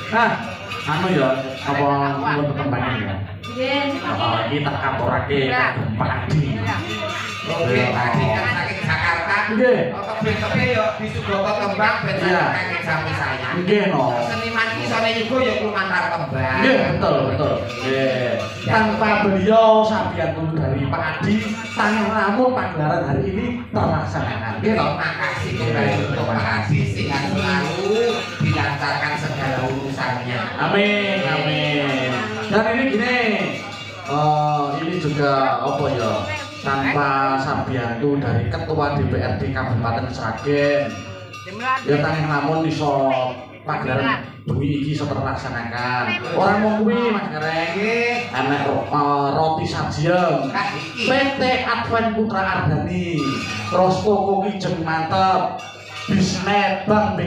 Nah, anu ya, apa nuwun tetembangan ya. Nggih. Iki tak katurake Pak Adi. Oke, tadi kan saking Jakarta. Nggih. Oke, yo disugata kembang ben saking sami saya. Nggih no. Seniman iki sore yuga ya lumantar kembang. Nggih, betul, betul. Nggih. Tanpa beliau sampeyan tunggu dari Pak Adi, tanah lamun pagelaran hari ini terlaksana. Nggih no. Terima kasih kembali untuk Pak Adi, sehat selalu, dilancarkan segala urusannya. Amin, amin. Dan ini gini, ini juga apa ya? Tanpa Sabiantu dari Ketua DPRD Kabupaten Sragen, ya tanging lamun iso pagelaran bengi iki iso terlaksanakan. Orang mau kuwi Mas Gereng, anak roti sajian. PT Advent Putra Ardhani, terus Koko Kijeng mantep, Bisnet Bang